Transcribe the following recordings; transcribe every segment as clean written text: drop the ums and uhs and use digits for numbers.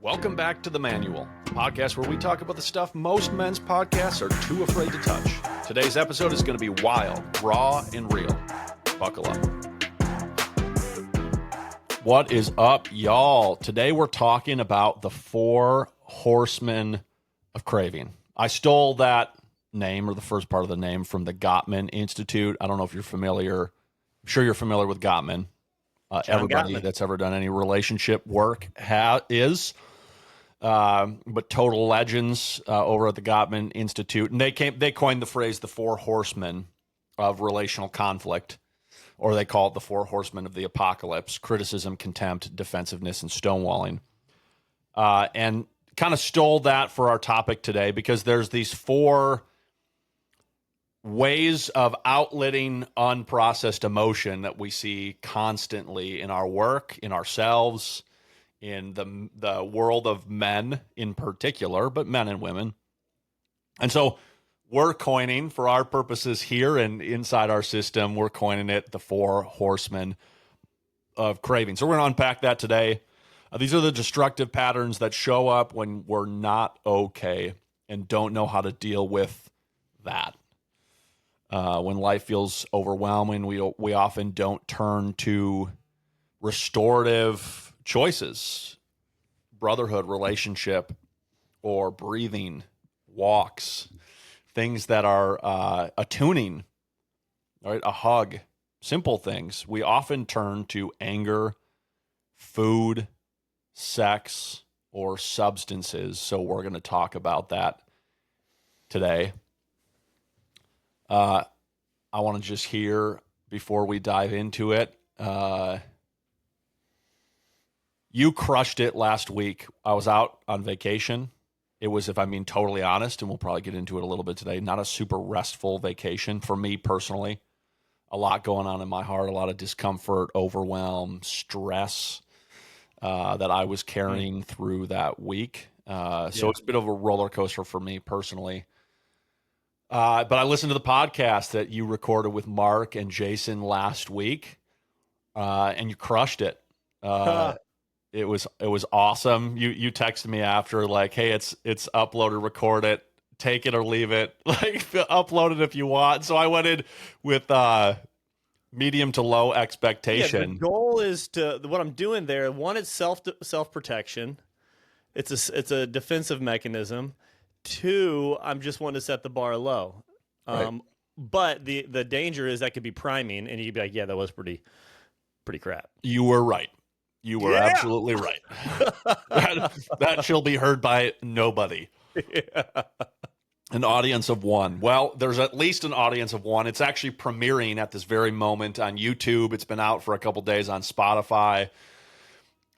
Welcome back to The Manual, the podcast where we talk about the stuff most men's podcasts are too afraid to touch. Today's episode is going to be wild, raw, and real. Buckle up. What is up, y'all? Today we're talking about the Four Horsemen of Craving. I stole that name, or the first part of the name, from the Gottman Institute. I don't know if you're familiar. I'm sure you're familiar with Gottman. Everybody Gottman that's ever done any relationship work is. But total legends over at the Gottman Institute. And they coined the phrase the Four Horsemen of relational conflict, or they call it the Four Horsemen of the Apocalypse: criticism, contempt, defensiveness, and stonewalling. And kind of stole that for our topic today because there's these four ways of outletting unprocessed emotion that we see constantly in our work, in ourselves, in the world of men in particular, but men and women. And so we're coining, for our purposes here and inside our system, we're coining it the Four Horsemen of Craving. So we're going to unpack that today. These are the destructive patterns that show up when we're not okay and don't know how to deal with that. When life feels overwhelming, we often don't turn to restorative choices, brotherhood, relationship, or breathing, walks, things that are attuning, right? A hug, simple things. We often turn to anger, food, sex, or substances. So we're going to talk about that today. I want to just hear, before we dive into it, you crushed it last week. I was out on vacation. It was, if I'm being totally honest, and we'll probably get into it a little bit today, not a super restful vacation for me personally. A lot going on in my heart, a lot of discomfort, overwhelm, stress that I was carrying through that week. So it's a bit of a roller coaster for me personally. But I listened to the podcast that you recorded with Mark and Jason last week, and you crushed it. It was awesome. You texted me after, like, hey, it's uploaded, record it, take it or leave it, like upload it if you want. So I went in with medium to low expectation. Yeah, the goal is what I'm doing there. One, it's self protection. It's a defensive mechanism. Two, I'm just wanting to set the bar low. Right. But the danger is that could be priming, and you'd be like, yeah, that was pretty crap. You were right. You were absolutely right. that shall be heard by nobody. Yeah. An audience of one. Well, there's at least an audience of one. It's actually premiering at this very moment on YouTube. It's been out for a couple days on Spotify.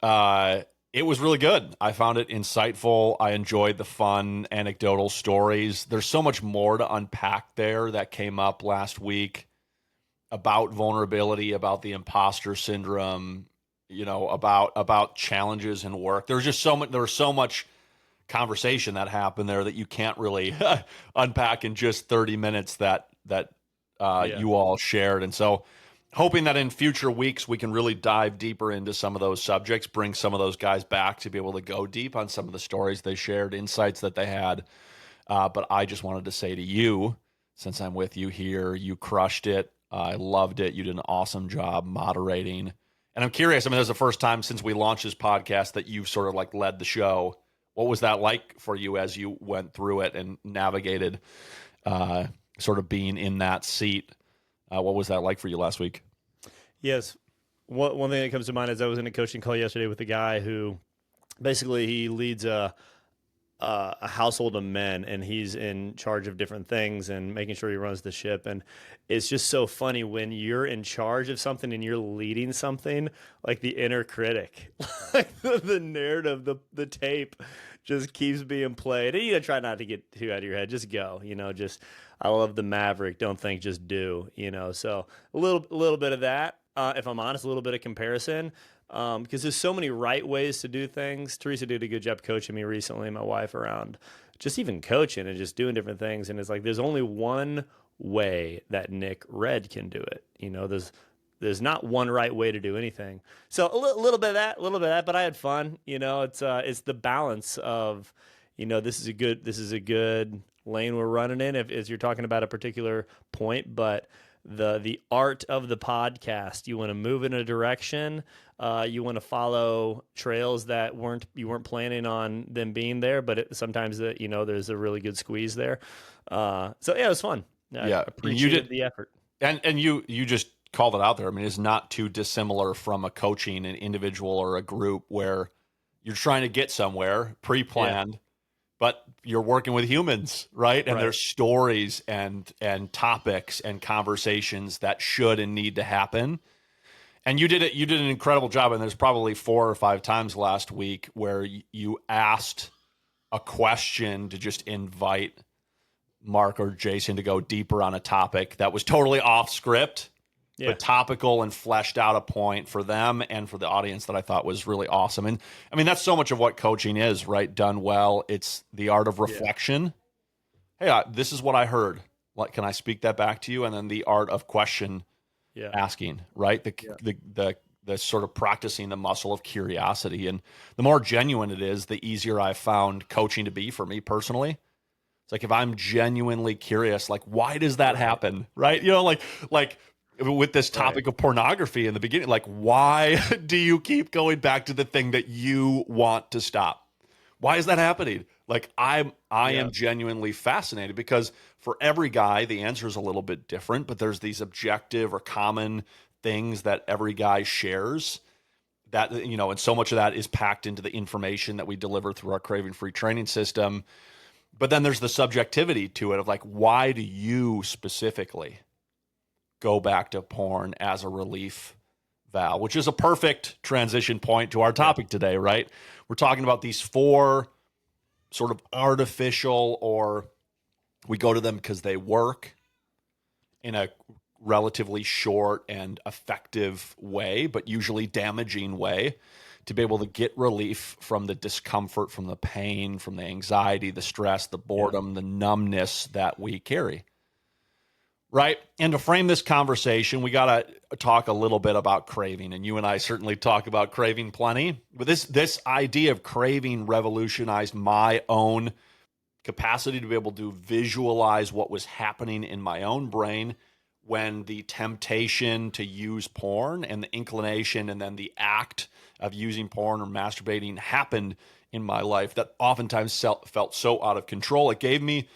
It was really good. I found it insightful. I enjoyed the fun anecdotal stories. There's so much more to unpack there that came up last week about vulnerability, about the imposter syndrome, about challenges in work. There was so much conversation that happened there that you can't really unpack in just 30 minutes that you all shared. And so hoping that in future weeks we can really dive deeper into some of those subjects, bring some of those guys back to be able to go deep on some of the stories they shared, insights that they had. But I just wanted to say to you, since I'm with you here, you crushed it. I loved it. You did an awesome job moderating. And I'm curious, this is the first time since we launched this podcast that you've sort of like led the show. What was that like for you as you went through it and navigated sort of being in that seat? What was that like for you last week? Yes. One thing that comes to mind is I was in a coaching call yesterday with a guy who basically he leads a household of men, and he's in charge of different things and making sure he runs the ship. And it's just so funny when you're in charge of something and you're leading something, like the inner critic, like the narrative, the tape just keeps being played. And you try not to get too out of your head. Just go, I love the Maverick. Don't think, just do, so a little bit of that. If I'm honest, a little bit of comparison. Because there's so many right ways to do things. Teresa did a good job coaching me recently, my wife, around just even coaching and just doing different things. And it's like, there's only one way that Nick Red can do it. There's there's not one right way to do anything. So a little bit of that, a little bit of that, but I had fun. It's the balance of, this is a good lane we're running in if as you're talking about a particular point, but the art of the podcast, you want to move in a direction, you want to follow trails that you weren't planning on them being there, but sometimes there's a really good squeeze there. So yeah, it was fun. I Yeah, appreciated the effort. and you just called it out there. I mean, it's not too dissimilar from a coaching an individual or a group where you're trying to get somewhere pre-planned, but you're working with humans, right? And Right. there's stories and topics and conversations that should and need to happen. And you did it. You did an incredible job. And there's probably 4 or 5 times last week where you asked a question to just invite Mark or Jason to go deeper on a topic that was totally off script, but topical and fleshed out a point for them and for the audience that I thought was really awesome. And I mean, that's so much of what coaching is, right? Done well. It's the art of reflection. Hey, this is what I heard. Like, can I speak that back to you? And then the art of question asking, right? The sort of practicing the muscle of curiosity. And the more genuine it is, the easier I've found coaching to be for me personally. It's like if I'm genuinely curious, like, why does that happen? Right? Like with this topic of pornography in the beginning, like, why do you keep going back to the thing that you want to stop? Why is that happening? Like, I am genuinely fascinated because for every guy, the answer is a little bit different, but there's these objective or common things that every guy shares that, and so much of that is packed into the information that we deliver through our craving free training system. But then there's the subjectivity to it of like, why do you specifically go back to porn as a relief valve, which is a perfect transition point to our topic today, right? We're talking about these 4 sort of artificial, or we go to them because they work in a relatively short and effective way, but usually damaging way, to be able to get relief from the discomfort, from the pain, from the anxiety, the stress, the boredom, the numbness that we carry. Right? And to frame this conversation, we got to talk a little bit about craving. And you and I certainly talk about craving plenty. But this idea of craving revolutionized my own capacity to be able to visualize what was happening in my own brain when the temptation to use porn and the inclination and then the act of using porn or masturbating happened in my life that oftentimes felt so out of control. It gave me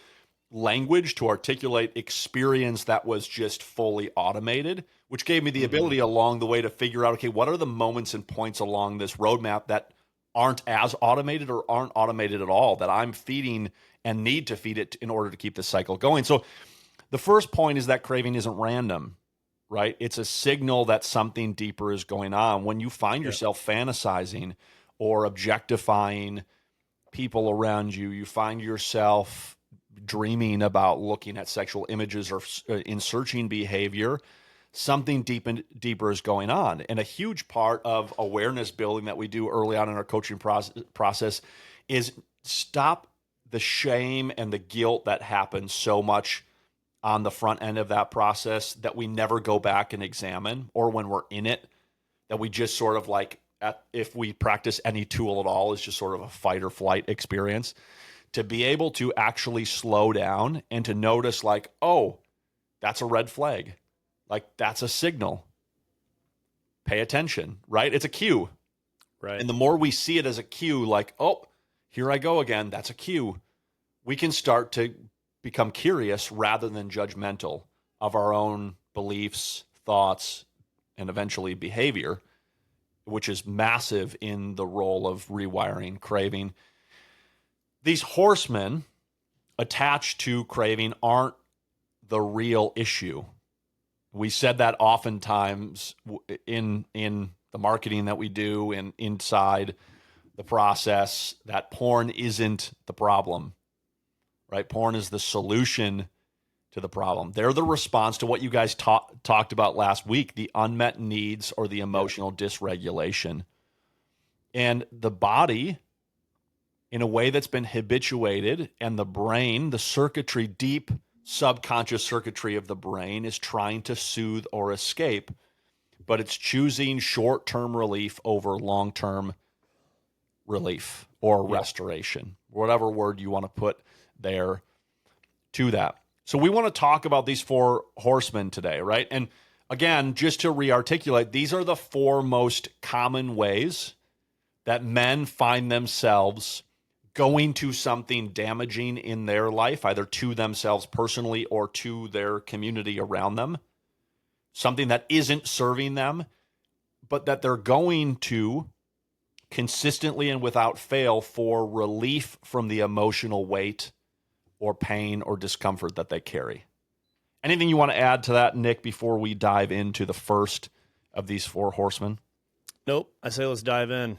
language to articulate experience that was just fully automated, which gave me the ability along the way to figure out, okay, what are the moments and points along this roadmap that aren't as automated or aren't automated at all that I'm feeding and need to feed it in order to keep the cycle going. So the first point is that craving isn't random, right? It's a signal that something deeper is going on. When you find yourself fantasizing or objectifying people around you, you find yourself dreaming about looking at sexual images or in searching behavior, something deeper is going on. And a huge part of awareness building that we do early on in our coaching process is stop the shame and the guilt that happens so much on the front end of that process that we never go back and examine, or when we're in it, that we just sort of like, if we practice any tool at all, is just sort of a fight or flight experience. To be able to actually slow down and to notice like, oh, that's a red flag. Like, that's a signal. Pay attention, right? It's a cue. Right. And the more we see it as a cue, like, oh, here I go again, that's a cue, we can start to become curious rather than judgmental of our own beliefs, thoughts, and eventually behavior, which is massive in the role of rewiring craving. These horsemen attached to craving aren't the real issue. We said that oftentimes in the marketing that we do and inside the process, that porn isn't the problem, right? Porn is the solution to the problem. They're the response to what you guys talked about last week, the unmet needs or the emotional dysregulation. And the body, in a way that's been habituated, and the brain, the circuitry, deep subconscious circuitry of the brain, is trying to soothe or escape but it's choosing short-term relief over long-term relief or restoration, whatever word you want to put there to that. So we want to talk about these four horsemen today, right? And again, just to re-articulate, these are the four most common ways that men find themselves going to something damaging in their life, either to themselves personally or to their community around them, something that isn't serving them, but that they're going to consistently and without fail for relief from the emotional weight or pain or discomfort that they carry. Anything you want to add to that, Nick, before we dive into the first of these four horsemen? Nope. I say let's dive in.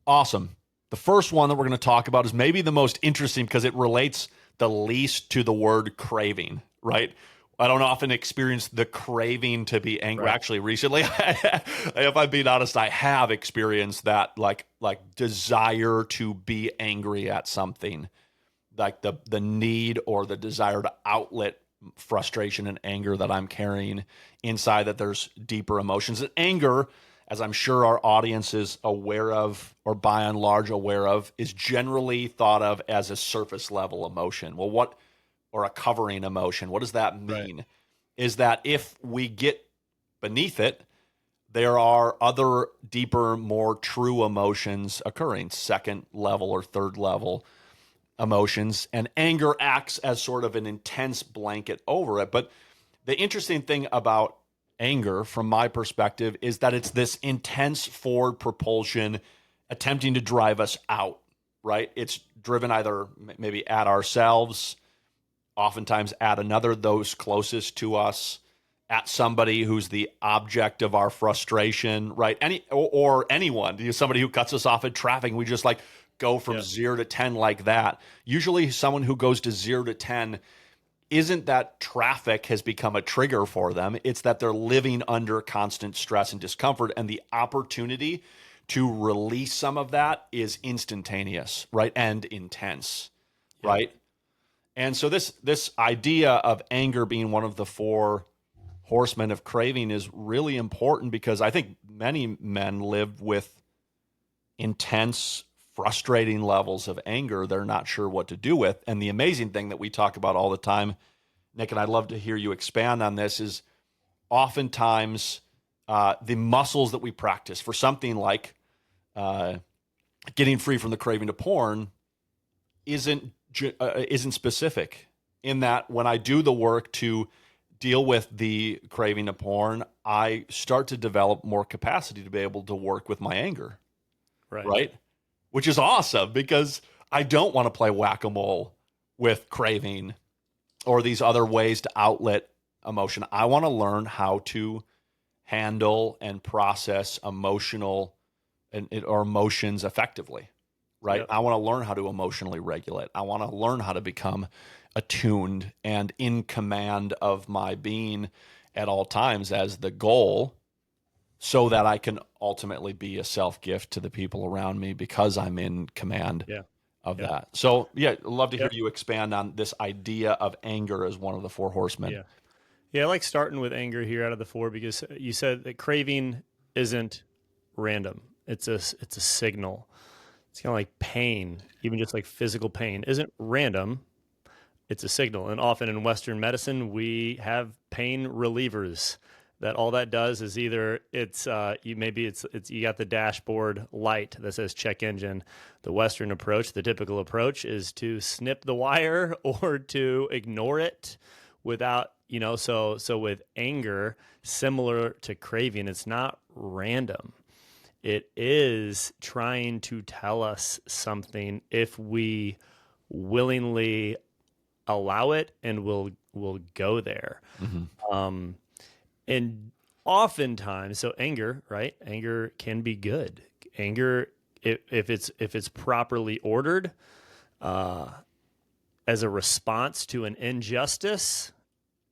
Awesome. The first one that we're going to talk about is maybe the most interesting because it relates the least to the word craving, right? I don't often experience the craving to be angry. Right. Actually, recently, if I'm being honest, I have experienced that like desire to be angry at something, like the need or the desire to outlet frustration and anger that I'm carrying inside, that there's deeper emotions. And anger, as I'm sure our audience is aware of, or by and large aware of, is generally thought of as a surface level emotion. Well, or a covering emotion. What does that mean? Right. Is that if we get beneath it, there are other deeper, more true emotions occurring, second level or third level emotions, and anger acts as sort of an intense blanket over it. But the interesting thing about anger, from my perspective, is that it's this intense forward propulsion attempting to drive us out, right? It's driven either maybe at ourselves, oftentimes at another, those closest to us, at somebody who's the object of our frustration, right? Or anyone, somebody who cuts us off at traffic. We just like go from 0 to 10 like that. Usually someone who goes to 0 to 10 isn't that traffic has become a trigger for them. It's that they're living under constant stress and discomfort, and the opportunity to release some of that is instantaneous, right? And intense, right? And so this idea of anger being one of the four horsemen of craving is really important, because I think many men live with intense, frustrating levels of anger they're not sure what to do with. And the amazing thing that we talk about all the time, Nick, and I'd love to hear you expand on this, is oftentimes the muscles that we practice for something like getting free from the craving to porn isn't specific, in that when I do the work to deal with the craving to porn, I start to develop more capacity to be able to work with my anger. Right? Which is awesome, because I don't want to play whack-a-mole with craving or these other ways to outlet emotion. I want to learn how to handle and process emotions effectively. Right? Yep. I want to learn how to emotionally regulate. I want to learn how to become attuned and in command of my being at all times as the goal, so that I can ultimately be a self-gift to the people around me, because I'm in command of that. So, I'd love to hear you expand on this idea of anger as one of the four horsemen. Yeah, I like starting with anger here out of the four, because you said that craving isn't random. It's a signal. It's kind of like pain, even just like physical pain isn't random. It's a signal. And often in Western medicine, we have pain relievers that all that does is either it's you got the dashboard light that says check engine. The Western approach, the typical approach, is to snip the wire or to ignore it without, so with anger, similar to craving, it's not random. It is trying to tell us something if we willingly allow it, and we'll go there. Mm-hmm. And oftentimes, so anger, right? Anger can be good. Anger, if it's properly ordered, as a response to an injustice,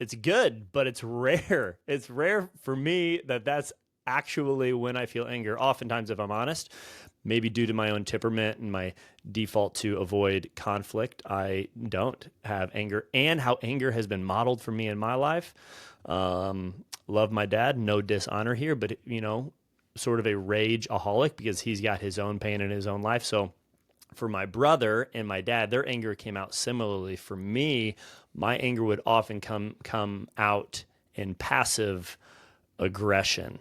it's good, but it's rare. It's rare for me that's actually when I feel anger. Oftentimes, if I'm honest, maybe due to my own temperament and my default to avoid conflict, I don't have anger, and how anger has been modeled for me in my life. Love my dad, no dishonor here, but sort of a rageaholic because he's got his own pain in his own life. So for my brother and my dad, their anger came out similarly. For me, my anger would often come out in passive aggression,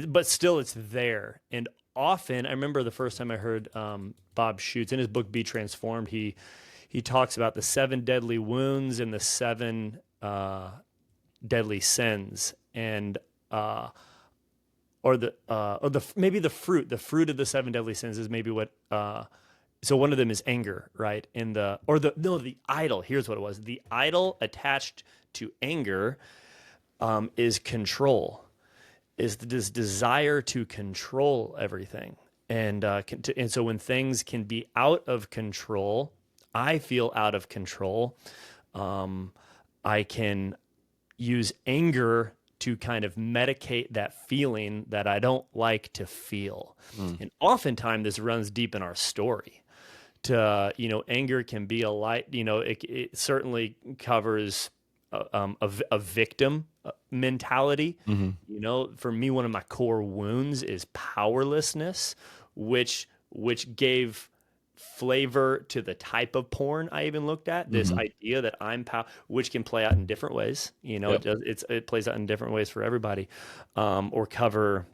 but still it's there. And often, I remember the first time I heard Bob Schuchts in his book Be Transformed, he talks about the 7 deadly wounds and the 7 deadly sins, and maybe the fruit of the 7 deadly sins is maybe what. So one of them is anger, right? And the idol. Here's what it was: the idol attached to anger is control. Is this desire to control everything, and so when things can be out of control, I feel out of control. I can use anger to kind of medicate that feeling that I don't like to feel, and oftentimes this runs deep in our story. Anger can be a light. It certainly covers a victim mentality. For me, one of my core wounds is powerlessness, which gave flavor to the type of porn I even looked at. This idea that which can play out in different ways. Yep. It plays out in different ways for everybody, or cover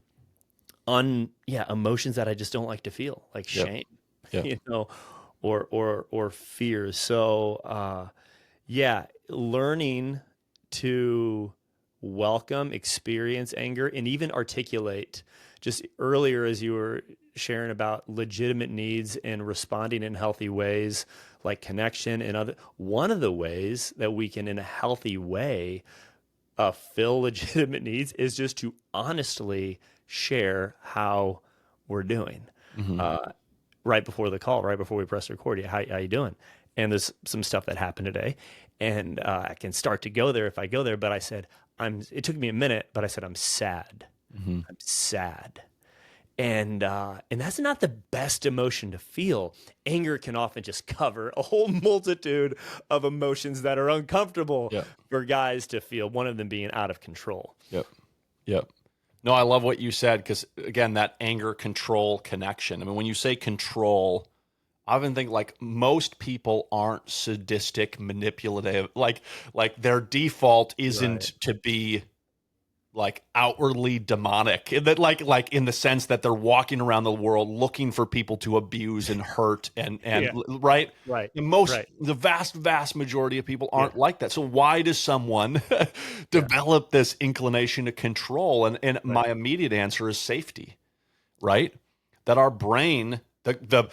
emotions that I just don't like to feel, like shame, Yep. or fear. So, learning to welcome, experience anger, and even articulate. Just earlier, as you were sharing about legitimate needs and responding in healthy ways, like connection and one of the ways that we can, in a healthy way, fill legitimate needs is just to honestly share how we're doing. Right before the call, right before we press record, how you doing? And there's some stuff that happened today, and I can start to go there if I go there. But I said, it took me a minute, but I said, I'm sad. I'm sad. And that's not the best emotion to feel. Anger can often just cover a whole multitude of emotions that are uncomfortable for guys to feel, one of them being out of control. Yep. No, I love what you said, because again, that anger control connection. I mean, when you say control, I often think like most people aren't sadistic, manipulative. Like their default isn't to be like outwardly demonic, that like in the sense that they're walking around the world looking for people to abuse and hurt and right. The vast majority of people aren't like that. So why does someone develop this inclination to control? And my immediate answer is safety, right? That our brain, the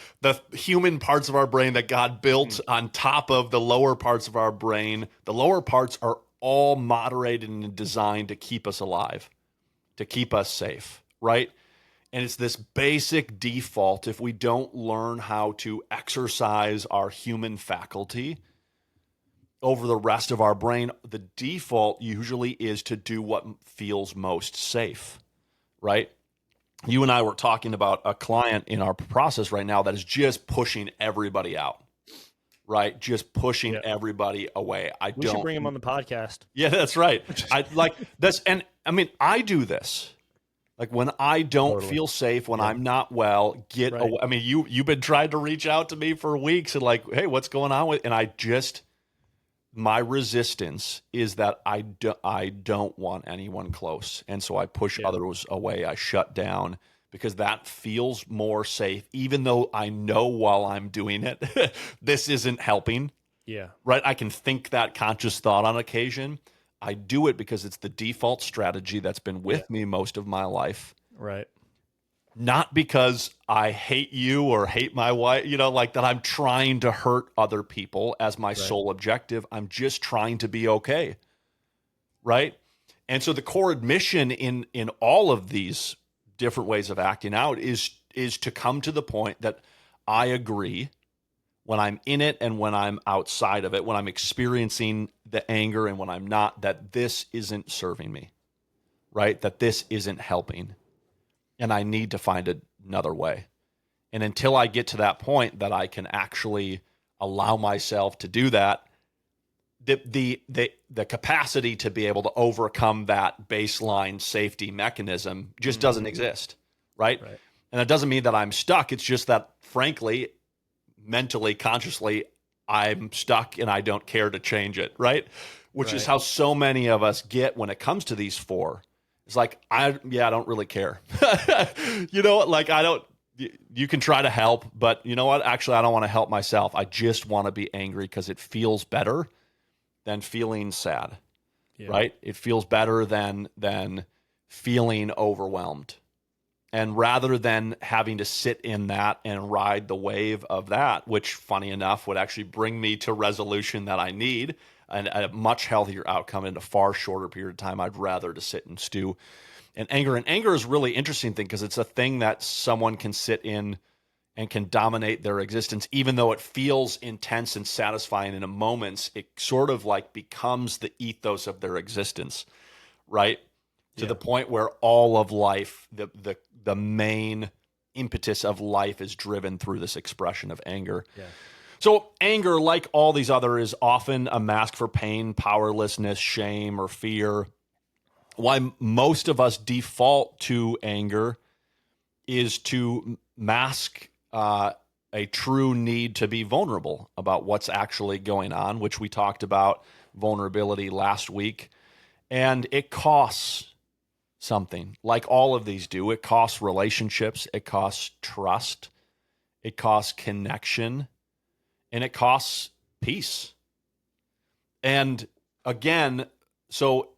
human parts of our brain that God built on top of the lower parts of our brain, the lower parts are all moderated and designed to keep us alive, to keep us safe, right? And it's this basic default. If we don't learn how to exercise our human faculty over the rest of our brain, the default usually is to do what feels most safe, right? You and I were talking about a client in our process right now that is just pushing everybody out. Right, just pushing everybody away. We should bring him on the podcast. Yeah, that's right. I like this, and I mean, I do this. Like when I don't feel safe, when I'm not well, get away. I mean, you've been trying to reach out to me for weeks and like, hey, what's going on with? And my resistance is that I don't want anyone close, and so I push others away. I shut down, because that feels more safe, even though I know while I'm doing it, this isn't helping. Yeah. Right? I can think that conscious thought on occasion. I do it because it's the default strategy that's been with me most of my life. Right. Not because I hate you or hate my wife, like that I'm trying to hurt other people as my sole objective. I'm just trying to be okay. Right? And so the core admission in all of these different ways of acting out is to come to the point that I agree when I'm in it and when I'm outside of it, when I'm experiencing the anger and when I'm not, that this isn't serving me, right? That this isn't helping, and I need to find another way. And until I get to that point that I can actually allow myself to do that, the capacity to be able to overcome that baseline safety mechanism just doesn't exist, right? Right. And that doesn't mean that I'm stuck. It's just that, frankly, mentally, consciously, I'm stuck and I don't care to change it, right? Which is Right. how so many of us get when it comes to these four. It's like, I don't really care. You know what? Like, I don't, you can try to help, but you know what? Actually, I don't want to help myself. I just want to be angry because it feels better than feeling sad, Yeah. right? It feels better than feeling overwhelmed. And rather than having to sit in that and ride the wave of that, which funny enough would actually bring me to resolution that I need and a much healthier outcome in a far shorter period of time, I'd rather to sit and stew in anger. And anger is a really interesting thing because it's a thing that someone can sit in and can dominate their existence, even though it feels intense and satisfying in a moment. It sort of like becomes the ethos of their existence, right? To Yeah. the point where all of life, the main impetus of life is driven through this expression of anger. Yeah. So anger, like all these other, is often a mask for pain, powerlessness, shame, or fear. Why most of us default to anger is to mask a true need to be vulnerable about what's actually going on, which we talked about vulnerability last week. And it costs something, like all of these do. It costs relationships, it costs trust, it costs connection, and it costs peace. And again, so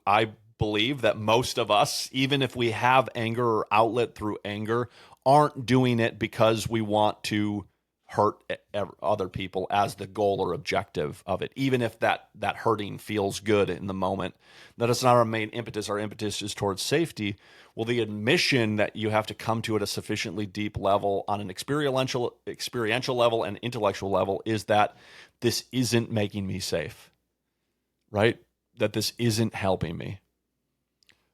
I believe that most of us, even if we have anger or outlet through anger, aren't doing it because we want to hurt other people as the goal or objective of it, even if that hurting feels good in the moment. That is not our main impetus. Our impetus is towards safety. Well, the admission that you have to come to at a sufficiently deep level on an experiential level and intellectual level is that this isn't making me safe, right? That this isn't helping me.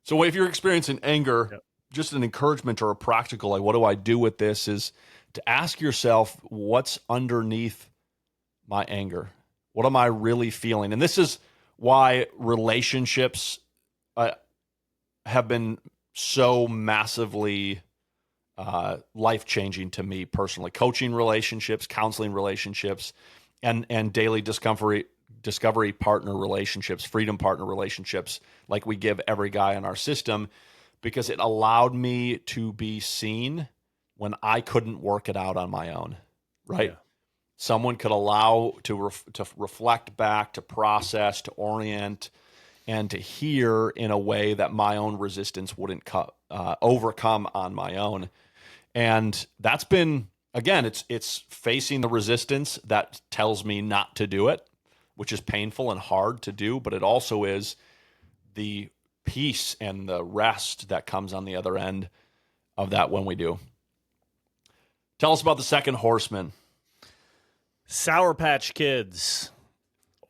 So if you're experiencing anger, Yep. just an encouragement or a practical, like, what do I do with this, is to ask yourself, what's underneath my anger? What am I really feeling? And this is why relationships have been so massively life-changing to me personally. Coaching relationships, counseling relationships, and daily discovery partner relationships, freedom partner relationships, like we give every guy in our system, because it allowed me to be seen when I couldn't work it out on my own, right? Yeah. Someone could allow to reflect back, to process, to orient, and to hear in a way that my own resistance wouldn't overcome on my own. And that's been, again, it's facing the resistance that tells me not to do it, which is painful and hard to do, but it also is the peace and the rest that comes on the other end of that when we do. Tell us about the second horseman. Sour Patch Kids.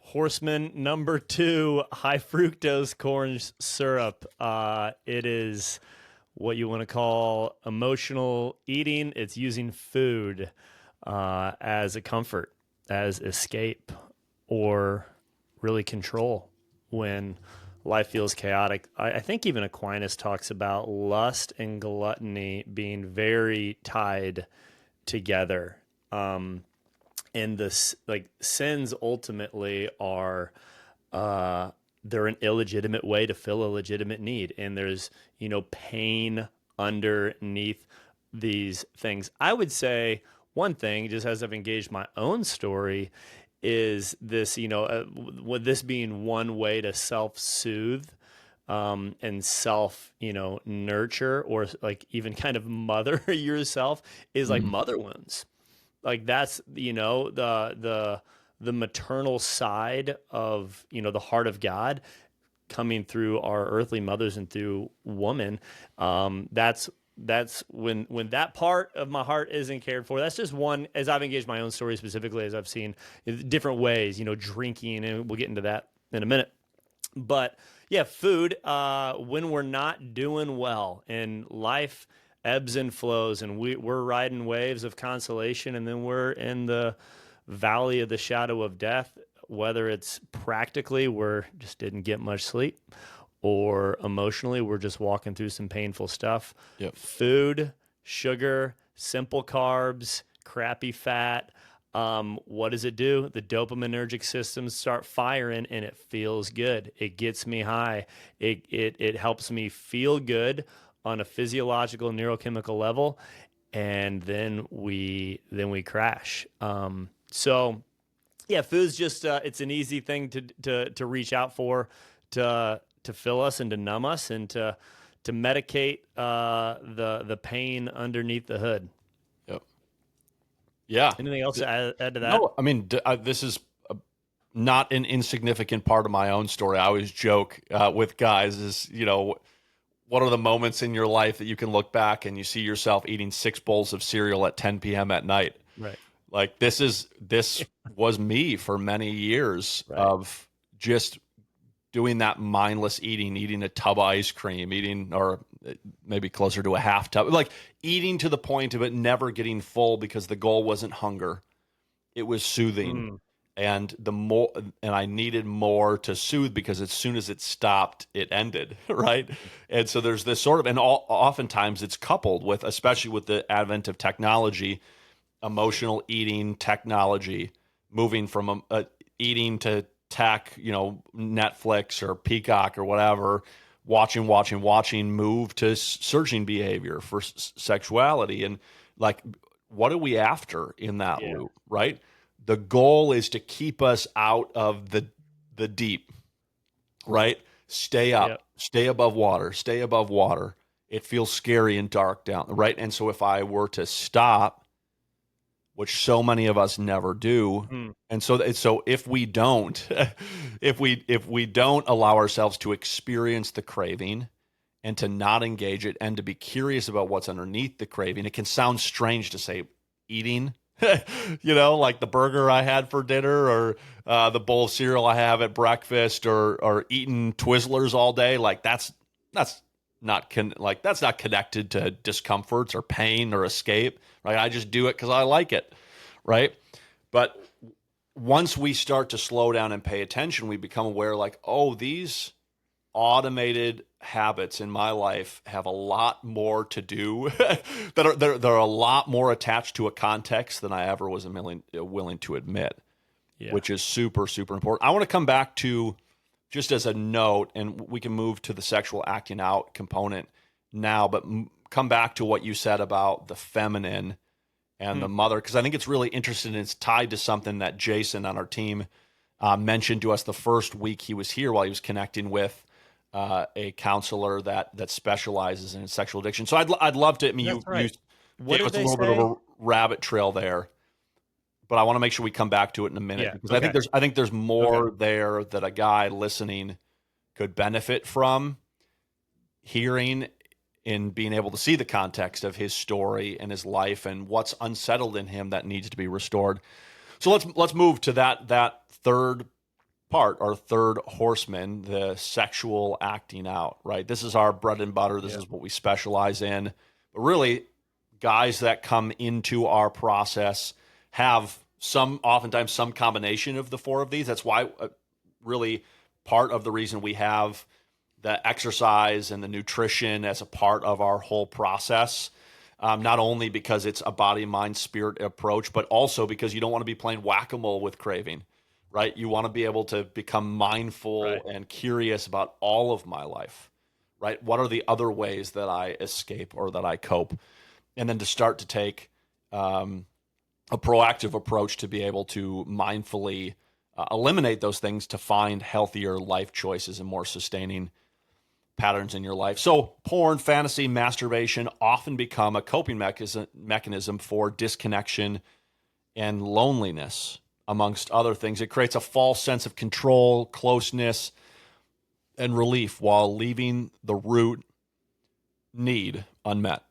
Horseman number 2, high fructose corn syrup. It is what you want to call emotional eating. It's using food as a comfort, as escape, or really control when life feels chaotic. I think even Aquinas talks about lust and gluttony being very tied together. And this, like, sins ultimately are they're an illegitimate way to fill a legitimate need, and there's pain underneath these things. I would say one thing, just as I've engaged my own story, is this, with this being one way to self-soothe and self, nurture, or like even kind of mother yourself, is like mother wounds. Like that's, the maternal side of, the heart of God coming through our earthly mothers and through woman. That's when that part of my heart isn't cared for. That's just one, as I've engaged my own story specifically, as I've seen different ways, drinking, and we'll get into that in a minute. But yeah, food, when we're not doing well and life ebbs and flows, and we're riding waves of consolation, and then we're in the valley of the shadow of death, whether it's practically we're just didn't get much sleep, or emotionally we're just walking through some painful stuff. Yep. Food, sugar, simple carbs, crappy fat. What does it do? The dopaminergic systems start firing, and it feels good. It gets me high. It helps me feel good on a physiological neurochemical level, and then we crash. So yeah, food's just it's an easy thing to reach out for, to fill us and to numb us and to medicate the pain underneath the hood. Yep. Yeah. Anything else to add to that? No, I mean, this is not an insignificant part of my own story. I always joke with guys is, what are the moments in your life that you can look back and you see yourself eating 6 bowls of cereal at 10 p.m. at night? Right. Like this was me for many years Right. of just doing that mindless eating a tub of ice cream, or maybe closer to a half tub, like eating to the point of it never getting full because the goal wasn't hunger. It was soothing. And I needed more to soothe because as soon as it stopped, it ended, right? And so there's this sort of, and oftentimes it's coupled with, especially with the advent of technology, emotional eating technology, moving from eating to tech, Netflix or Peacock or whatever, watching, move to searching behavior for sexuality. And like, what are we after in that loop, right? The goal is to keep us out of the deep, right? Stay up, stay above water. It feels scary and dark down, right? And so if I were to stop, which so many of us never do, and so if we don't, if we don't allow ourselves to experience the craving and to not engage it and to be curious about what's underneath the craving, it can sound strange to say eating. Like the burger I had for dinner, or the bowl of cereal I have at breakfast, or eating Twizzlers all day. Like that's not that's not connected to discomforts or pain or escape, right? I just do it because I like it, right? But once we start to slow down and pay attention, we become aware, like, oh, these automated habits in my life have a lot more to do that are a lot more attached to a context than I ever was willing to admit, which is super, super important. I want to come back to, just as a note, and we can move to the sexual acting out component now, but come back to what you said about the feminine and the mother, because I think it's really interesting. It's tied to something that Jason on our team mentioned to us the first week he was here, while he was connecting with a counselor that specializes in sexual addiction. So I'd love to. I mean, you gave us a little bit of a rabbit trail there, but I want to make sure we come back to it in a minute, because I think there's more there that a guy listening could benefit from hearing, in being able to see the context of his story and his life and what's unsettled in him that needs to be restored. So let's move to that third part, our third horseman, the sexual acting out, right? This is our bread and butter. This is what we specialize in. But really, guys that come into our process have oftentimes some combination of the 4 of these. That's why really part of the reason we have the exercise and the nutrition as a part of our whole process, not only because it's a body, mind, spirit approach, but also because you don't want to be playing whack-a-mole with craving, right? You want to be able to become mindful and curious about all of my life, right? What are the other ways that I escape or that I cope? And then to start to take a proactive approach to be able to mindfully eliminate those things, to find healthier life choices and more sustaining patterns in your life. So porn, fantasy, masturbation often become a coping mechanism for disconnection and loneliness, amongst other things. It creates a false sense of control, closeness, and relief, while leaving the root need unmet.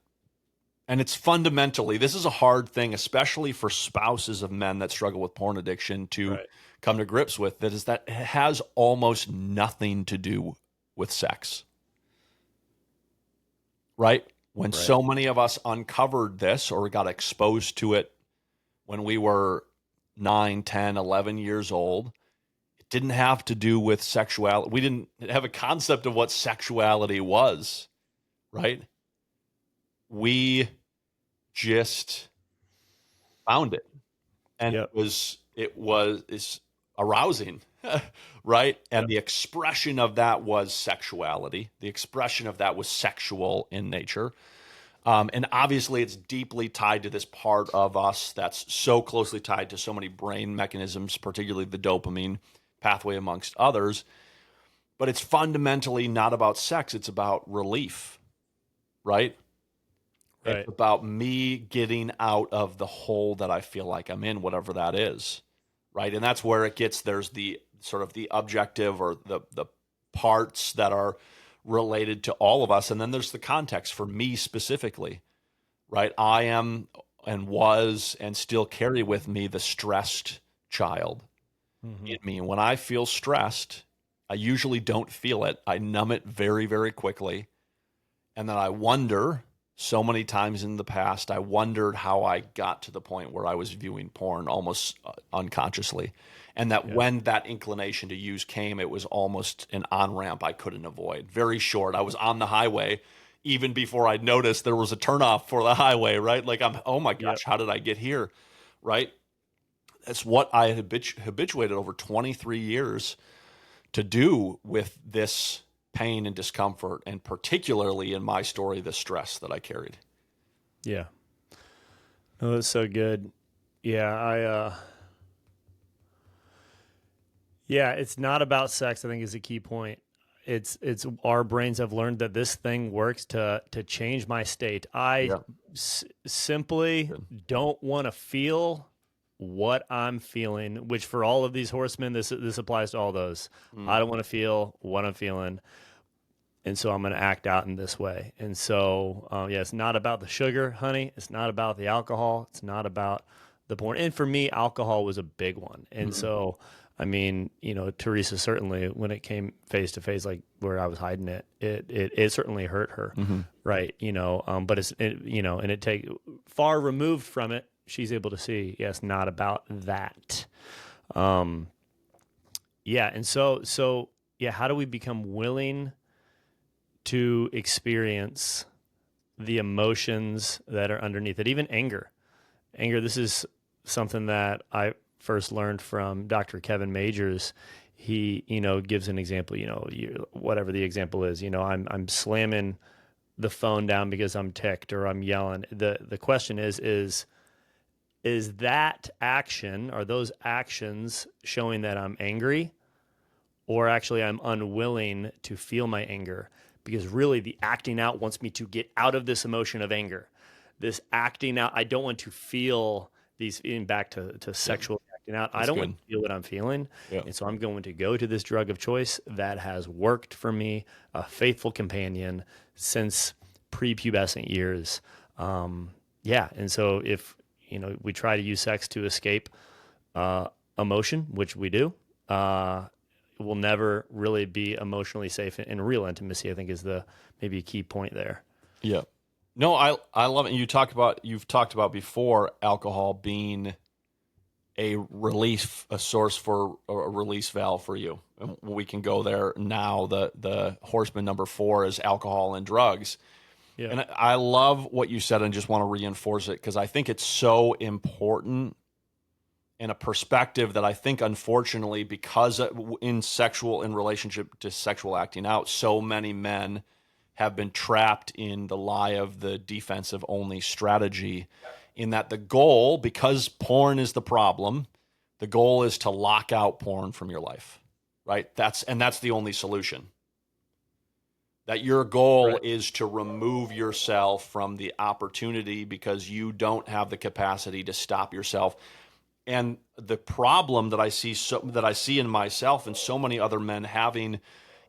And it's fundamentally, this is a hard thing, especially for spouses of men that struggle with porn addiction, to come to grips with, that it has almost nothing to do with sex. Right? When so many of us uncovered this or got exposed to it when we were 9, 10, 11 years old, didn't have to do with sexuality. We didn't have a concept of what sexuality was, right? We just found it, and Yep. it's arousing, right? And Yep. the expression of that was sexuality. The expression of that was sexual in nature. And obviously, it's deeply tied to this part of us that's so closely tied to so many brain mechanisms, particularly the dopamine pathway, amongst others. But it's fundamentally not about sex, it's about relief, right? It's Right. about me getting out of the hole that I feel like I'm in, whatever that is, right? And that's where it gets, there's the sort of the objective or the parts that are related to all of us. And then there's the context for me specifically, right? I am and was and still carry with me the stressed child Hmm. in me. When I feel stressed, I usually don't feel it. I numb it very, very quickly. And then I wonder, so many times in the past, I wondered how I got to the point where I was viewing porn almost unconsciously. And that Yeah. when that inclination to use came, it was almost an on ramp I couldn't avoid. Very short. I was on the highway even before I noticed there was a turnoff for the highway, right? Like, oh my Yep. gosh, how did I get here? Right? That's what I habituated over 23 years to do with this pain and discomfort, and particularly in my story, the stress that I carried. Yeah. Oh, that's so good. Yeah. Yeah, it's not about sex, I think is a key point. It's our brains have learned that this thing works to change my state. I Yeah. simply Good. don't want to feel what I'm feeling, which for all of these horsemen, this applies to all those. I Mm. don't want to feel what I'm feeling, and so I'm going to act out in this way. And so, yeah, it's not about the sugar, honey. It's not about the alcohol. It's not about the porn. And for me, alcohol was a big one. And Mm. so, I mean, Teresa certainly, when it came face to face, like where I was hiding it certainly hurt her, Hmm. right? But and it take far removed from it, she's able to see, yes, not about that. Um, yeah, and so yeah, how do we become willing to experience the emotions that are underneath it, even anger? Anger, this is something that I first learned from Dr. Kevin Majors. He, gives an example, whatever the example is, I'm slamming the phone down because I'm ticked or I'm yelling. The question is that action, are those actions showing that I'm angry, or actually I'm unwilling to feel my anger? Because really the acting out wants me to get out of this emotion of anger. This acting out, I don't want to feel these, in back to Yep. sexual acting out. I That's don't want good. to feel what I'm feeling. Yeah. And so I'm going to go to this drug of choice that has worked for me, a faithful companion since prepubescent years. Yeah. And so if, we try to use sex to escape emotion, which we do, will never really be emotionally safe, and real intimacy, I think, is the maybe a key point there. Yeah. No, I love it. And you've talked about before alcohol being a relief, a source for a release valve for you. And we can go there now. The horseman number 4 is alcohol and drugs. Yeah. And I love what you said and just want to reinforce it because I think it's so important in a perspective that I think, unfortunately, because in relationship to sexual acting out, so many men have been trapped in the lie of the defensive only strategy, in that the goal, because porn is the problem, the goal is to lock out porn from your life, right? That's the only solution. That your goal Right. is to remove yourself from the opportunity because you don't have the capacity to stop yourself. And the problem that I see in myself and so many other men having,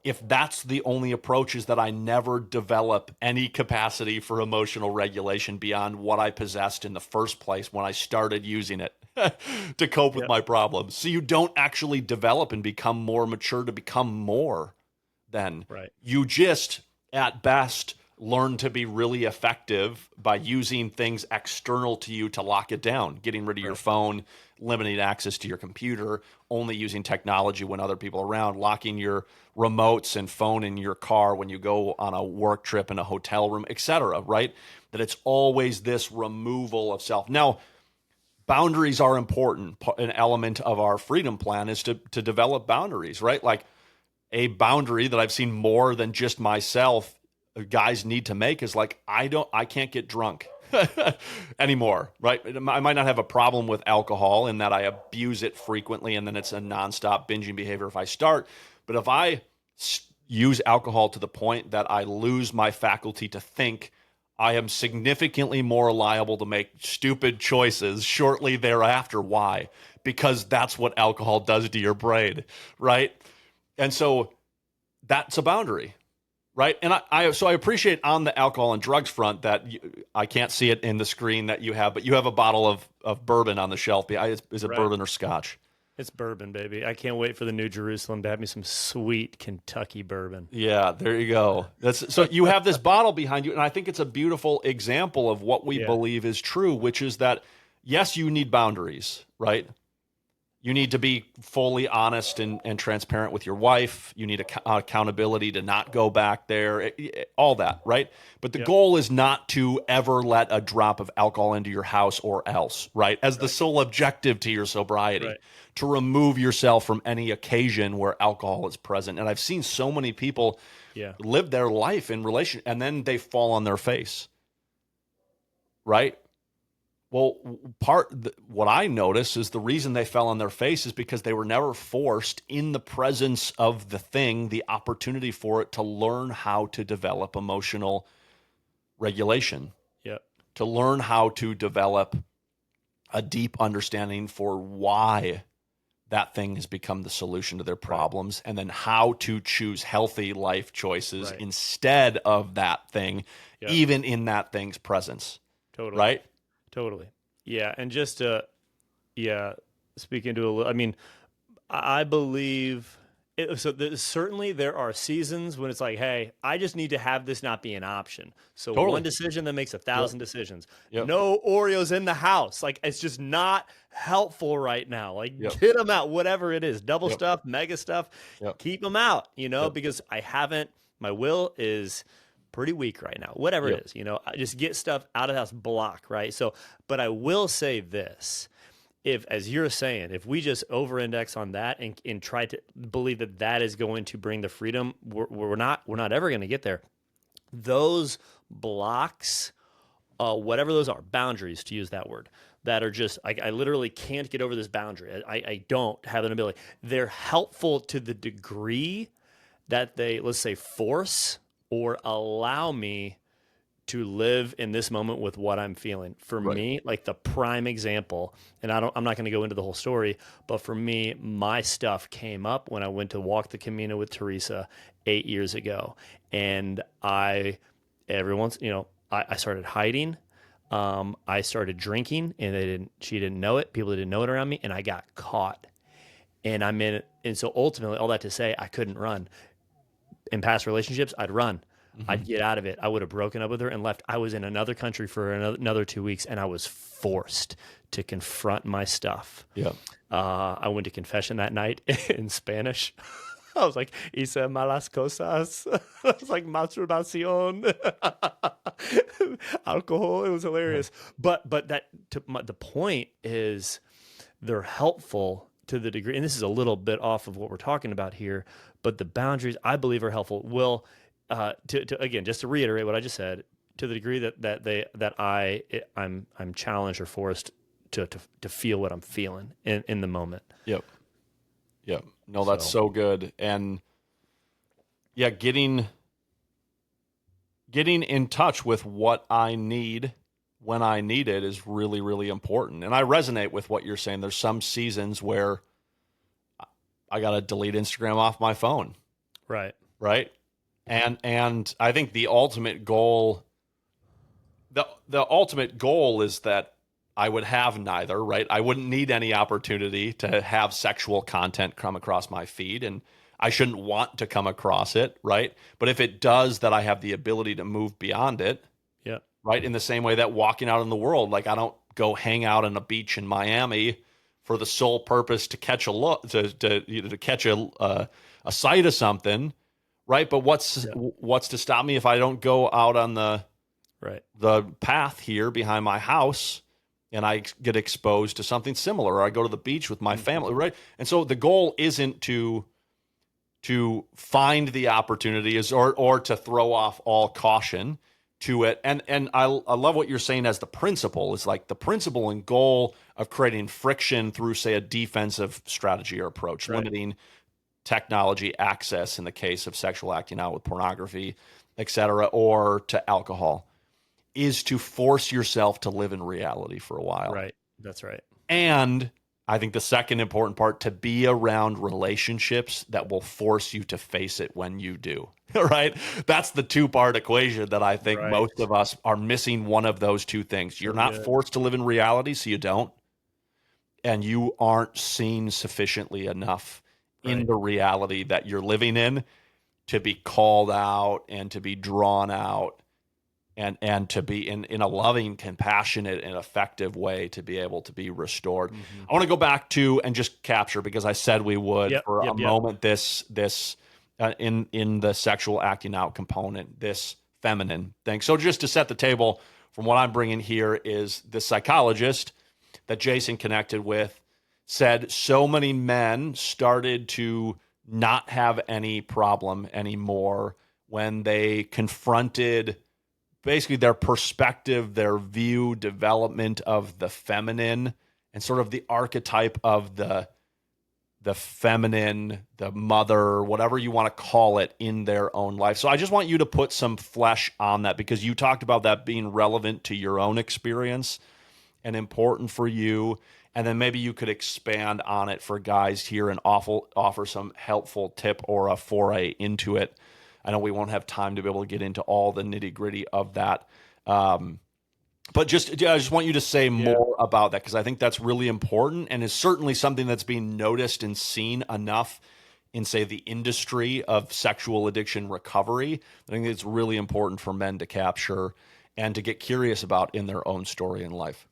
if that's the only approach, is that I never develop any capacity for emotional regulation beyond what I possessed in the first place when I started using it to cope with Yep. my problems. So you don't actually develop and become more mature to become more then. Right. You just, at best, learn to be really effective by using things external to you to lock it down, getting rid of your phone, limiting access to your computer, only using technology when other people are around, locking your remotes and phone in your car when you go on a work trip in a hotel room, etc., right? That it's always this removal of self. Now, boundaries are important. An element of our freedom plan is to develop boundaries, right? Like a boundary that I've seen more than just myself guys need to make is like, I can't get drunk anymore, right? I might not have a problem with alcohol in that I abuse it frequently and then it's a nonstop binging behavior if I start. But if I use alcohol to the point that I lose my faculty to think, I am significantly more liable to make stupid choices shortly thereafter. Why? Because that's what alcohol does to your brain, right? And so that's a boundary, right? And so I appreciate on the alcohol and drugs front that I can't see it in the screen that you have, but you have a bottle of bourbon on the shelf. Is it bourbon or scotch? It's bourbon, baby. I can't wait for the New Jerusalem to have me some sweet Kentucky bourbon. Yeah, there you go. So you have this bottle behind you, and I think it's a beautiful example of what we believe is true, which is that, yes, you need boundaries, right? You need to be fully honest and transparent with your wife. You need accountability to not go back there, all that, right? But the goal is not to ever let a drop of alcohol into your house or else, right? As the sole objective to your sobriety, to remove yourself from any occasion where alcohol is present. And I've seen so many people live their life in relation, and then they fall on their face, right? Well, what I notice is the reason they fell on their face is because they were never forced in the presence of the thing, the opportunity for it, to learn how to develop emotional regulation, to learn how to develop a deep understanding for why that thing has become the solution to their problems, and then how to choose healthy life choices instead of that thing, even in that thing's presence. Totally. Right? Totally. Yeah. And just to, speak into a little, I mean, I believe, certainly there are seasons when it's like, hey, I just need to have this not be an option. So one decision that makes 1,000 decisions. No Oreos in the house. Like, it's just not helpful right now. Like, get them out, whatever it is, double stuff, mega stuff, keep them out, because my will is pretty weak right now, whatever it is, I just get stuff out of the house, block, right? So, but I will say this, if, as you're saying, if we just over-index on that and try to believe that that is going to bring the freedom, we're not ever going to get there. Those blocks, whatever those are, boundaries, to use that word, that are just, I literally can't get over this boundary. I don't have an ability. They're helpful to the degree that they, let's say, force or allow me to live in this moment with what I'm feeling. For me, like the prime example, and I'm not going to go into the whole story, but for me, my stuff came up when I went to walk the Camino with Teresa 8 years ago. And I started hiding. I started drinking, and she didn't know it. People didn't know it around me, and I got caught. And and so ultimately, all that to say, I couldn't run. In past relationships, I'd run. I'd get out of it. I would have broken up with her and left. I was in another country for another 2 weeks, and I was forced to confront my stuff. I went to confession that night in Spanish. I was like, hice malas cosas. I was like, masturbación, alcohol. It was hilarious. But the point is, they're helpful to the degree, and this is a little bit off of what we're talking about here, but the boundaries, I believe, are helpful. Will, again, just to reiterate what I just said, to the degree that I'm challenged or forced to feel what I'm feeling in the moment. Yep. No, that's so good. And getting in touch with what I need when I need it is really, really important. And I resonate with what you're saying. There's some seasons where I got to delete Instagram off my phone. Right. And I think the ultimate goal is that I would have neither, right? I wouldn't need any opportunity to have sexual content come across my feed, and I shouldn't want to come across it, right? But if it does, that I have the ability to move beyond it, Yeah. right? In the same way that walking out in the world, like I don't go hang out on a beach in Miami for the sole purpose to catch a look, to catch a sight of something, right? But Yeah. what's to stop me if I don't go out on Right. the path here behind my house and I get exposed to something similar, or I go to the beach with my family, right? And so the goal isn't to find the opportunities or to throw off all caution to it. And I love what you're saying as the principle is like the principle and goal of creating friction through, say, a defensive strategy or approach, Right. limiting technology access in the case of sexual acting out with pornography, et cetera, or to alcohol, is to force yourself to live in reality for a while. Right. That's right. And I think the second important part, to be around relationships that will force you to face it when you do, right? That's the two-part equation that I think Right. most of us are missing, one of those two things. You're So not good. forced to live in reality, so you don't, and you aren't seen sufficiently enough in Right. the reality that you're living in to be called out and to be drawn out and to be in a loving, compassionate, and effective way to be able to be restored. Mm-hmm. I want to go back to and just capture, because I said we would Yep. for a Yep. Yep. moment, this in the sexual acting out component, this feminine thing. So just to set the table, from what I'm bringing here is the psychologist that Jason connected with said so many men started to not have any problem anymore when they confronted basically their perspective, their view, development of the feminine, and sort of the archetype of the feminine, the mother, whatever you want to call it, in their own life. So I just want you to put some flesh on that, because you talked about that being relevant to your own experience and important for you. And then maybe you could expand on it for guys here and offer some helpful tip or a foray into it. I know we won't have time to be able to get into all the nitty gritty of that. But I just want you to say Yeah. more about that, because I think that's really important and is certainly something that's being noticed and seen enough in, say, the industry of sexual addiction recovery. I think it's really important for men to capture and to get curious about in their own story in life.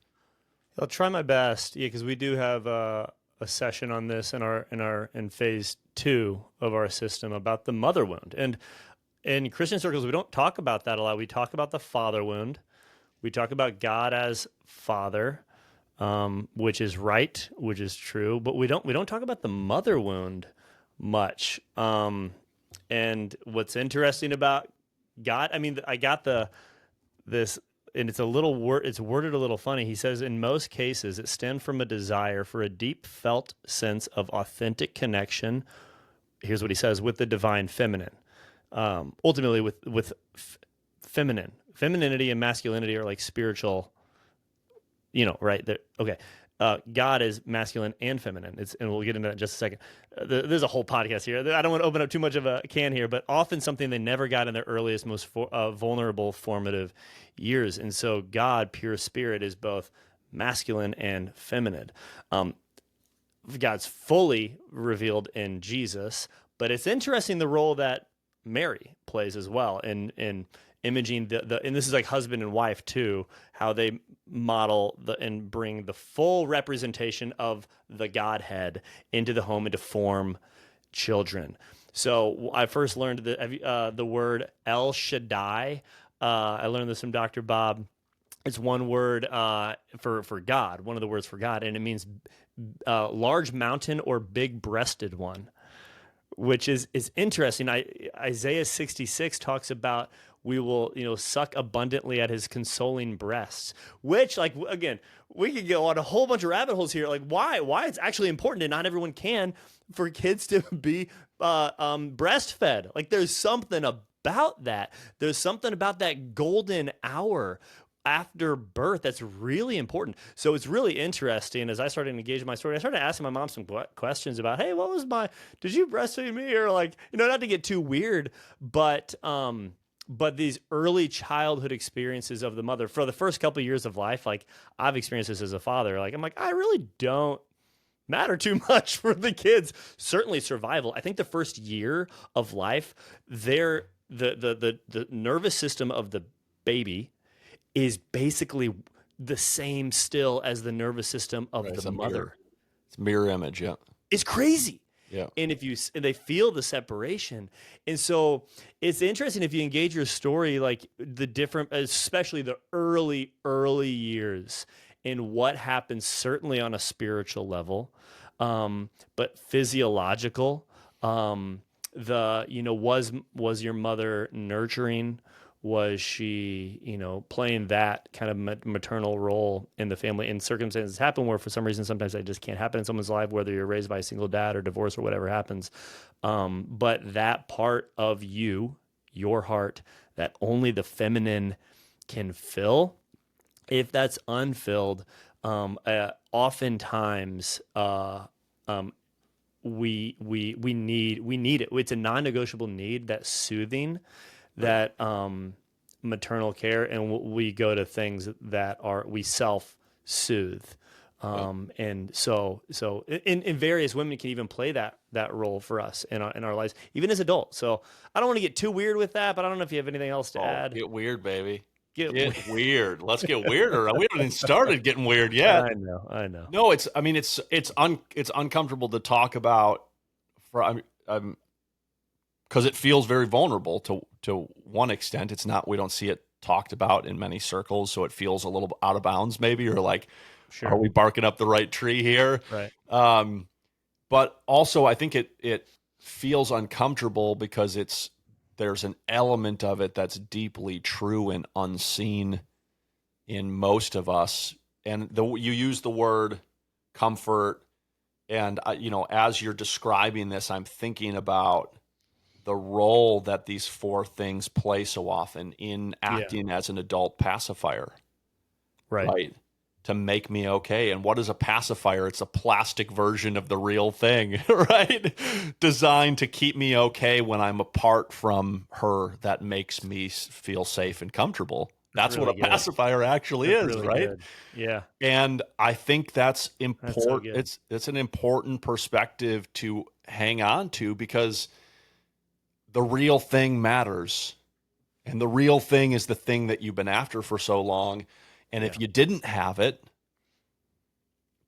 I'll try my best. Yeah, because we do have a session on this in phase 2 of our system about the mother wound. And in Christian circles, we don't talk about that a lot. We talk about the father wound. We talk about God as father, which is right, which is true, but we don't talk about the mother wound much. And what's interesting about God, I mean, I got this, and it's it's worded a little funny. He says, in most cases, it stemmed from a desire for a deep felt sense of authentic connection. Here's what he says: with the divine feminine, ultimately with feminine. Femininity and masculinity are like spiritual, right there. Okay. God is masculine and feminine. And we'll get into that in just a second. There's a whole podcast here. I don't want to open up too much of a can here, but often something they never got in their earliest, most vulnerable, formative years. And so God, pure spirit, is both masculine and feminine. God's fully revealed in Jesus, but it's interesting the role that Mary plays as well in imaging and this is like husband and wife too, how they model and bring the full representation of the Godhead into the home and to form children. So I first learned the word El Shaddai. I learned this from Dr. Bob. It's one word for God, one of the words for God, and it means large mountain or big-breasted one, which is interesting. Isaiah 66 talks about we will, suck abundantly at his consoling breasts, which, like, again, we could go on a whole bunch of rabbit holes here. Like, why it's actually important, and not everyone can, for kids to be breastfed. Like, there's something about that. There's something about that golden hour after birth that's really important. So it's really interesting. As I started to engage in my story, I started asking my mom some questions about, hey, did you breastfeed me? Or, like, not to get too weird, but these early childhood experiences of the mother for the first couple of years of life, like, I've experienced this as a father. Like, I'm like, I really don't matter too much for the kids. Certainly survival. I think the first year of life, the nervous system of the baby is basically the same still as the nervous system of Right, the it's a mirror. mother. It's a mirror image. Yeah. It's crazy. Yeah. And and they feel the separation. And so it's interesting if you engage your story, like the different, especially the early years, and what happens certainly on a spiritual level, but physiological. Was your mother nurturing? Was she, playing that kind of maternal role in the family? And circumstances happen where, for some reason, sometimes that just can't happen in someone's life, whether you're raised by a single dad or divorce or whatever happens. But that part of your heart, that only the can fill, if that's unfilled, oftentimes we need it. It's a non-negotiable need, that soothing, that maternal care, and we go to things that we self-soothe. And so in various women can even play that role for us in our lives, even as adults. So I don't want to get too weird with that, but I don't know if you have anything else to add. Get weird, baby. Get Weird. Let's get weirder. We haven't even started getting weird yet. I know. No, it's uncomfortable to talk about because it feels very vulnerable to one extent. It's not, we don't see it talked about in many circles, so it feels a little out of bounds maybe, or like, Sure. are we barking up the right tree here? Right. But also I think it feels uncomfortable because there's an element of it that's deeply true and unseen in most of us. And you use the word comfort, and as you're describing this, I'm thinking about the role that these four things play so often in acting as an adult pacifier, right? To make me okay. And what is a pacifier? It's a plastic version of the real thing, right? Designed to keep me okay when I'm apart from her, that makes me feel safe and comfortable. That's really what a pacifier actually is, really, right? Good. Yeah. And I think that's important. That's so it's an important perspective to hang on to, because the real thing matters. And the real thing is the thing that you've been after for so long. And if you didn't have it,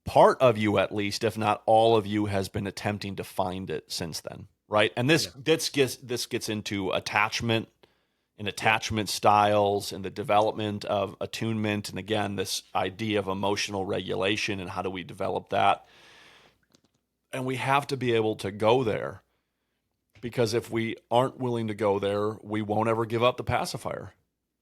part of you, at least, if not all of you, has been attempting to find it since then, right? And this gets into attachment and attachment styles and the development of attunement. And again, this idea of emotional regulation and how do we develop that? And we have to be able to go there, because if we aren't willing to go there, we won't ever give up the pacifier.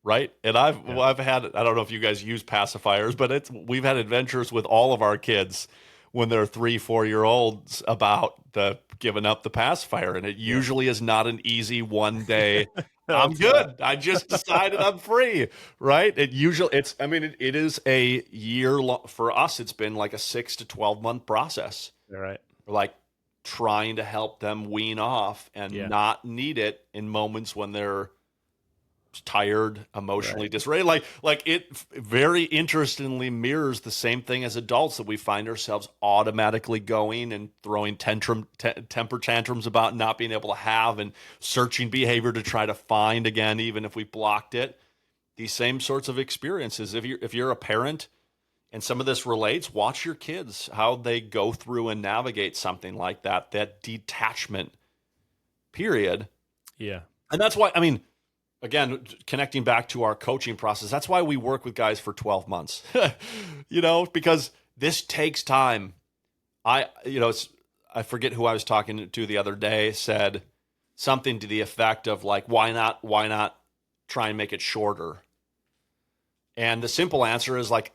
Right. And I've had, I don't know if you guys use pacifiers, but we've had adventures with all of our kids when they're 3-4-year-olds about the giving up the pacifier. And it usually is not an easy one day. I'm good. I just decided I'm free. Right. It is a year long for us. It's been like a 6 to 12 month process. Right. We're like trying to help them wean off and not need it in moments when they're tired, emotionally dysregulated. Like it very interestingly mirrors the same thing as adults, that we find ourselves automatically going and throwing temper tantrums about not being able to have, and searching behavior to try to find again, even if we blocked it. These same sorts of experiences. If you're a parent and some of this relates, watch your kids, how they go through and navigate something like that detachment period. Yeah. And that's why, again, connecting back to our coaching process, that's why we work with guys for 12 months, because this takes time. I forget who I was talking to the other day, said something to the effect of like, why not try and make it shorter? And the simple answer is like,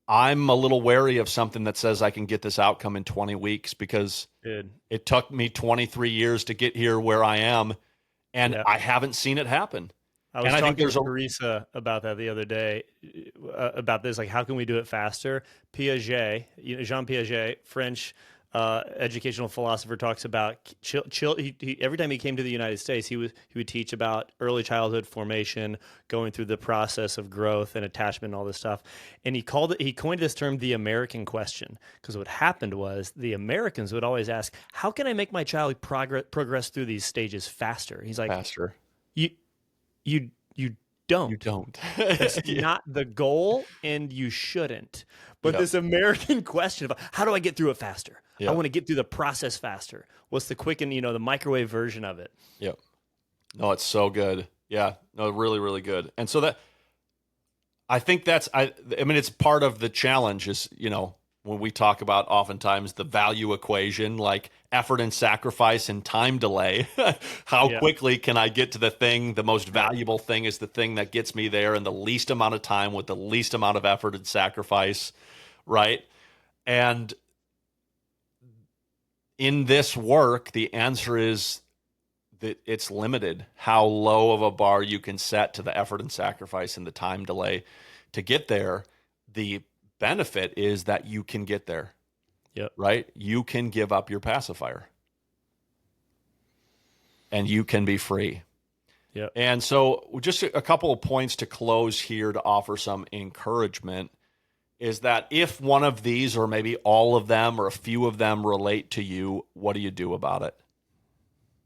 I'm a little wary of something that says I can get this outcome in 20 weeks, because it took me 23 years to get here where I am. And I haven't seen it happen. I was talking to Teresa about that the other day, about this, like, how can we do it faster? Piaget, Jean Piaget, French educational philosopher, talks about every time he came to the United States, he would teach about early childhood formation, going through the process of growth and attachment and all this stuff. And he coined this term the American question, because what happened was the Americans would always ask, how can I make my child progress through these stages faster? He's like, Faster. you you don't. You don't. That's Yeah. not the goal, and you shouldn't. But Yep. this American question about how do I get through it faster? I Yep. want to get through the process faster. What's the quick and the microwave version of it? Yep. No, it's so good. Yeah. No, really, really good. And so that I think I mean, it's part of the challenge is, when we talk about oftentimes the value equation, like effort and sacrifice and time delay, how Yeah. quickly can I get to the thing? The most valuable thing is the thing that gets me there in the least amount of time with the least amount of effort and sacrifice, right? And in this work, the answer is that it's limited how low of a bar you can set to the effort and sacrifice and the time delay to get there. The benefit is that you can get there. Yep. Right? You can give up your pacifier and you can be free. Yep. And so just a couple of points to close here to offer some encouragement is that if one of these or maybe all of them or a few of them relate to you, what do you do about it?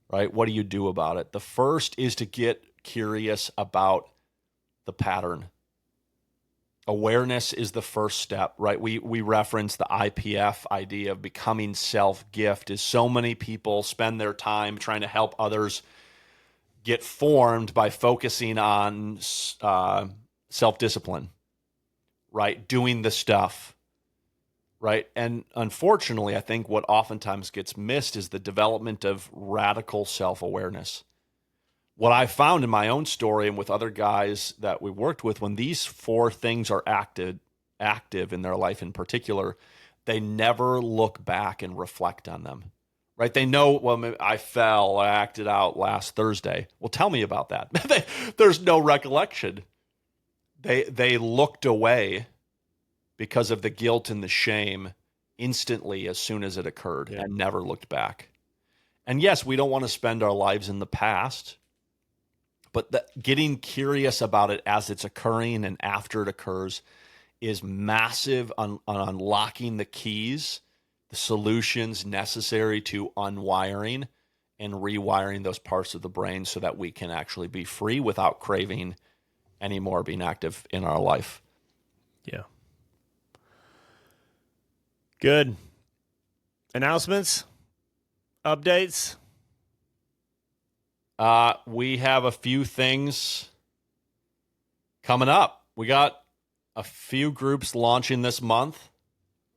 Right? What do you do about it? The first is to get curious about the pattern. Awareness is the first step, right? We reference the IPF idea of becoming self-gift, is so many people spend their time trying to help others get formed by focusing on self-discipline, right? Doing the stuff, right? And unfortunately, I think what oftentimes gets missed is the development of radical self-awareness. What I found in my own story and with other guys that we worked with, when these four things are active in their life in particular, they never look back and reflect on them, right? They know, well, maybe I fell, I acted out last Thursday. Well, tell me about that. There's no recollection. They looked away because of the guilt and the shame instantly as soon as it occurred and never looked back. And yes, we don't want to spend our lives in the past, but getting curious about it as it's occurring and after it occurs is massive on unlocking the keys, the solutions necessary to unwiring and rewiring those parts of the brain so that we can actually be free without craving anymore being active in our life. Yeah. Good. Announcements? Updates? We have a few things coming up. We got a few groups launching this month,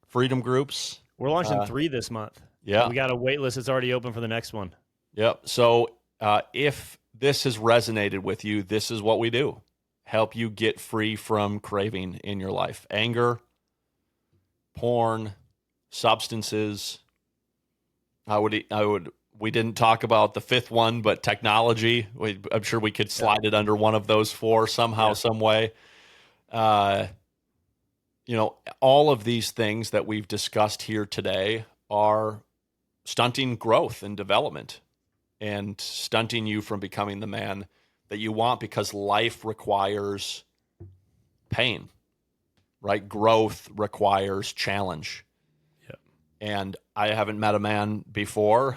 freedom groups. We're launching 3 this month. Yeah. We got a wait list that's already open for the next one. Yep. So if this has resonated with you, this is what we do. Help you get free from craving in your life. Anger, porn, substances. We didn't talk about the fifth one, but technology. I'm sure we could slide it under one of those four somehow, some way. All of these things that we've discussed here today are stunting growth and development and stunting you from becoming the man that you want, because life requires pain, right? Growth requires challenge. And I haven't met a man before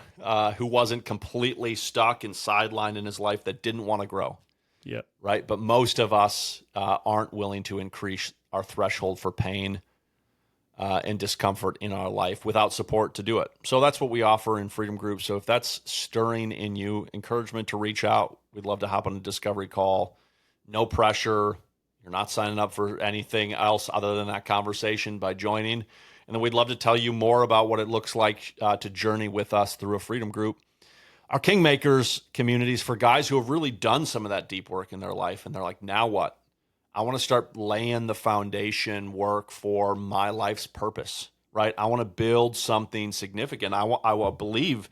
who wasn't completely stuck and sidelined in his life that didn't want to grow. Yep. Right. But most of us aren't willing to increase our threshold for pain and discomfort in our life without support to do it. So that's what we offer in Freedom Group. So if that's stirring in you, encouragement to reach out. We'd love to hop on a discovery call. No pressure. You're not signing up for anything else other than that conversation by joining. And then we'd love to tell you more about what it looks like to journey with us through a freedom group. Our Kingmakers communities for guys who have really done some of that deep work in their life. And they're like, now what? I want to start laying the foundation work for my life's purpose, right? I want to build something significant. I will believe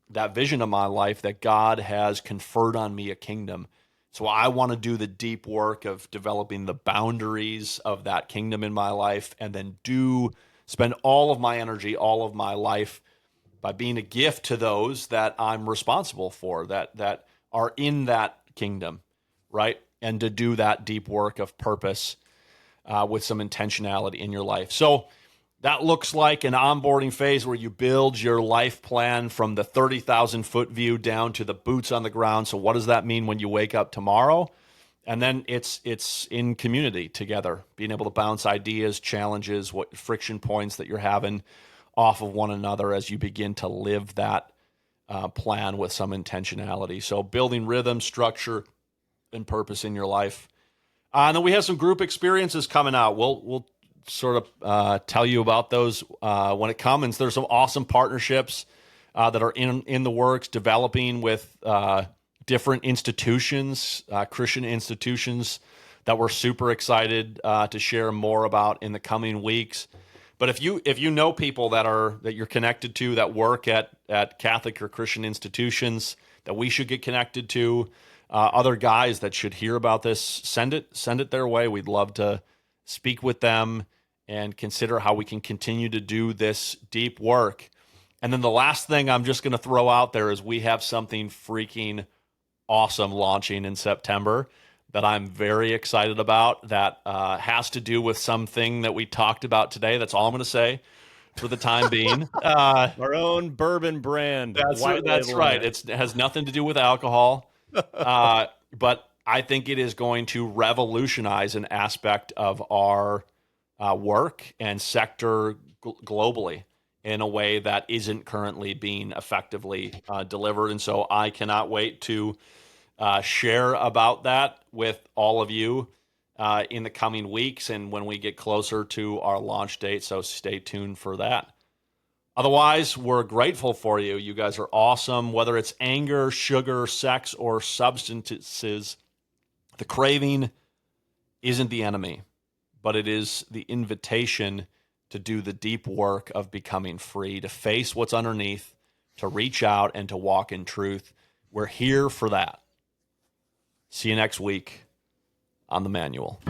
that vision of my life that God has conferred on me a kingdom. So I want to do the deep work of developing the boundaries of that kingdom in my life and then do spend all of my energy, all of my life by being a gift to those that I'm responsible for, that are in that kingdom, right? And to do that deep work of purpose with some intentionality in your life. So that looks like an onboarding phase where you build your life plan from the 30,000 foot view down to the boots on the ground. So what does that mean when you wake up tomorrow? And then it's in community together, being able to bounce ideas, challenges, what friction points that you're having off of one another as you begin to live that plan with some intentionality. So building rhythm, structure, and purpose in your life. And then we have some group experiences coming out. We'll sort of tell you about those when it comes. There's some awesome partnerships that are in the works, developing with different institutions, Christian institutions that we're super excited to share more about in the coming weeks. But if you know people that you're connected to that work at Catholic or Christian institutions that we should get connected to, other guys that should hear about this, send it their way. We'd love to speak with them and consider how we can continue to do this deep work. And then the last thing I'm just going to throw out there is we have something freaking awesome launching in September that I'm very excited about that has to do with something that we talked about today. That's all I'm going to say for the time being. Our own bourbon brand. That's right. It has nothing to do with alcohol, but I think it is going to revolutionize an aspect of our work and sector globally in a way that isn't currently being effectively delivered. And so I cannot wait to share about that with all of you in the coming weeks and when we get closer to our launch date. So stay tuned for that. Otherwise, we're grateful for you. You guys are awesome. Whether it's anger, sugar, sex, or substances, the craving isn't the enemy, but it is the invitation to do the deep work of becoming free, to face what's underneath, to reach out, and to walk in truth. We're here for that. See you next week on the manual.